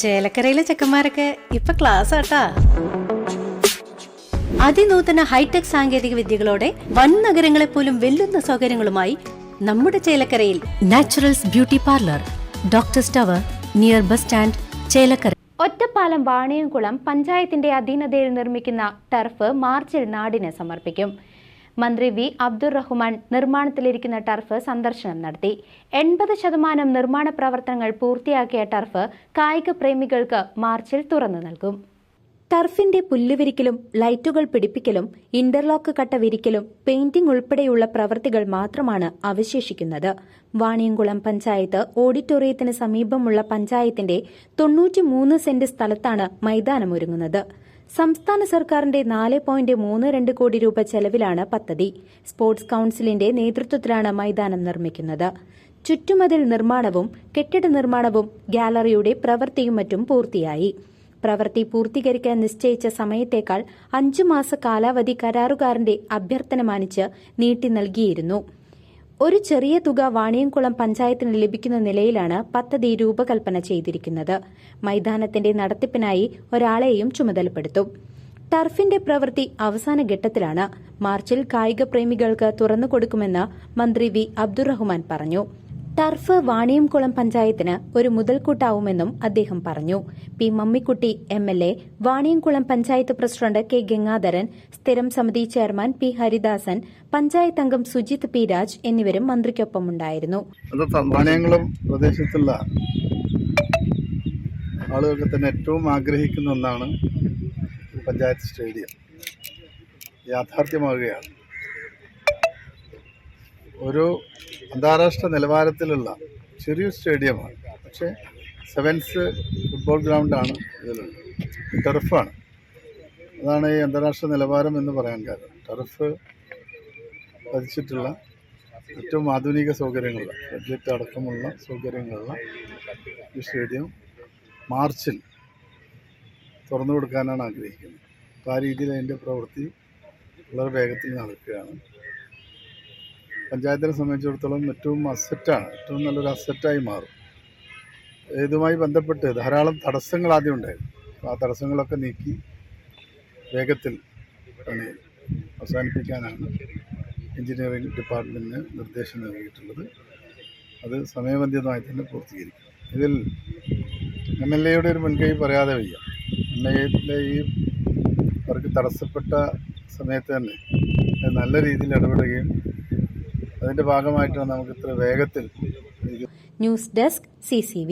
ചേലക്കരയിലെ ചെക്കന്മാരൊക്കെ ഇപ്പൊ ക്ലാസ് ആട്ടാ. അതിനൂതന ഹൈടെക് സാങ്കേതിക വിദ്യകളോടെ വൻ നഗരങ്ങളെ പോലും വെല്ലുന്ന സൗകര്യങ്ങളുമായി നമ്മുടെ ചേലക്കരയിൽ naturals beauty parlour, doctors tower, near bus stand, Chelakkara. Ottapalam Vaniyamkulam പഞ്ചായത്തിന്റെ അധീനതയിൽ നിർമ്മിക്കുന്ന ടർഫ് മാർച്ചിൽ നാടിന് സമർപ്പിക്കും. മന്ത്രി വി അബ്ദുറഹ്മാൻ നിർമ്മാണത്തിലിരിക്കുന്ന ടർഫ് സന്ദർശനം നടത്തി. 80% നിർമ്മാണ പ്രവർത്തനങ്ങൾ പൂർത്തിയാക്കിയ ടർഫ് കായിക പ്രേമികൾക്ക് മാർച്ചിൽ തുറന്നു നൽകും. ടർഫിന്റെ പുല്ലുവിരിക്കലും ലൈറ്റുകൾ പിടിപ്പിക്കലും ഇന്റർലോക്ക് കട്ട വിരിക്കലും പെയിന്റിംഗ് ഉൾപ്പെടെയുള്ള പ്രവൃത്തികൾ മാത്രമാണ് അവശേഷിക്കുന്നത്. വാണിയംകുളം പഞ്ചായത്ത് ഓഡിറ്റോറിയത്തിന് സമീപമുള്ള പഞ്ചായത്തിന്റെ 93 സെന്റ് സ്ഥലത്താണ് മൈതാനമൊരുങ്ങുന്നത്. സംസ്ഥാന സർക്കാരിന്റെ 4.32 കോടി രൂപ ചെലവിലാണ് പദ്ധതി. സ്പോർട്സ് കൌൺസിലിന്റെ നേതൃത്വത്തിലാണ് മൈതാനം നിർമ്മിക്കുന്നത്. ചുറ്റുമതിൽ നിർമ്മാണവും കെട്ടിട നിർമ്മാണവും ഗാലറിയുടെ പ്രവൃത്തിയും മറ്റും പൂർത്തിയായി. പ്രവൃത്തി പൂർത്തീകരിക്കാൻ നിശ്ചയിച്ച സമയത്തേക്കാൾ 5 മാസ കാലാവധി കരാറുകാരന്റെ അഭ്യർത്ഥന മാനിച്ച് നീട്ടി നൽകിയിരുന്നു. ഒരു ചെറിയ തുക വാണിയംകുളം പഞ്ചായത്തിന് ലഭിക്കുന്ന നിലയിലാണ് പദ്ധതി രൂപകൽപ്പന ചെയ്തിരിക്കുന്നത്. മൈതാനത്തിന്റെ നടത്തിപ്പിനായി ഒരാളെയും ചുമതലപ്പെടുത്തും. ടർഫിന്റെ പ്രവൃത്തി അവസാന ഘട്ടത്തിലാണ്. മാർച്ചിൽ കായിക പ്രേമികൾക്ക് തുറന്നുകൊടുക്കുമെന്ന് മന്ത്രി വി അബ്ദുറഹ്മാൻ പറഞ്ഞു. ടർഫ് വാണിയംകുളം പഞ്ചായത്തിന് ഒരു മുതൽക്കൂട്ടാവുമെന്നും അദ്ദേഹം പറഞ്ഞു. P Mammikutty MLA, Vaniyamkulam panchayat president K Gangadharan, സ്ഥിരം സമിതി ചെയർമാൻ പി ഹരിദാസൻ, പഞ്ചായത്ത് അംഗം സുജിത് പി രാജ് എന്നിവരും മന്ത്രിക്കൊപ്പമുണ്ടായിരുന്നു. വാണിയംകുളം പ്രദേശത്തുള്ള ആളുകൾക്ക് തന്നെ ഏറ്റവും ആഗ്രഹിക്കുന്ന ഒന്നാണ് പഞ്ചായത്ത് സ്റ്റേഡിയം. യാഥാർത്ഥ്യമാകുകയാണ്. ഒരു അന്താരാഷ്ട്ര നിലവാരത്തിലുള്ള ചെറിയൊരു സ്റ്റേഡിയമാണ്. പക്ഷേ സെവൻസ് ഫുട്ബോൾ ഗ്രൗണ്ടാണ് ഇതിലുള്ളത്. ടർഫാണ്. അതാണ് ഈ അന്താരാഷ്ട്ര നിലവാരം എന്ന് പറയാൻ കാരണം. ടർഫ് പതിച്ചിട്ടുള്ള ഏറ്റവും ആധുനിക സൗകര്യങ്ങളുള്ള ബഡ്ജറ്റ് അടക്കമുള്ള സൗകര്യങ്ങളുള്ള ഈ സ്റ്റേഡിയം മാർച്ചിൽ തുറന്നു കൊടുക്കാനാണ് ആഗ്രഹിക്കുന്നത്. അപ്പോൾ ആ രീതിയിൽ അതിൻ്റെ പ്രവൃത്തി വളരെ വേഗത്തിൽ നടക്കുകയാണ്. പഞ്ചായത്തിനെ സംബന്ധിച്ചിടത്തോളം ഏറ്റവും ഏറ്റവും നല്ലൊരു അസറ്റായി മാറും. ഇതുമായി ബന്ധപ്പെട്ട് ധാരാളം തടസ്സങ്ങൾ ആദ്യം ഉണ്ടായിരുന്നു. ആ തടസ്സങ്ങളൊക്കെ നീക്കി വേഗത്തിൽ പണി അവസാനിപ്പിക്കാനാണ് എഞ്ചിനീയറിംഗ് ഡിപ്പാർട്ട്മെൻറ്റിന് നിർദ്ദേശം നൽകിയിട്ടുള്ളത്. അത് സമയബന്ധിതമായി തന്നെ പൂർത്തീകരിക്കും. ഇതിൽ MLAയുടെ ഒരു മുൻകൈ പറയാതെ വയ്യ. MLAയുടെ ഈ അവർക്ക് തടസ്സപ്പെട്ട സമയത്ത് തന്നെ നല്ല രീതിയിൽ ഇടപെടുകയും അതിന്റെ ഭാഗമായിട്ടാണ് നമുക്ക് ഇത്ര വേഗത്തിൽ. News desk CCV.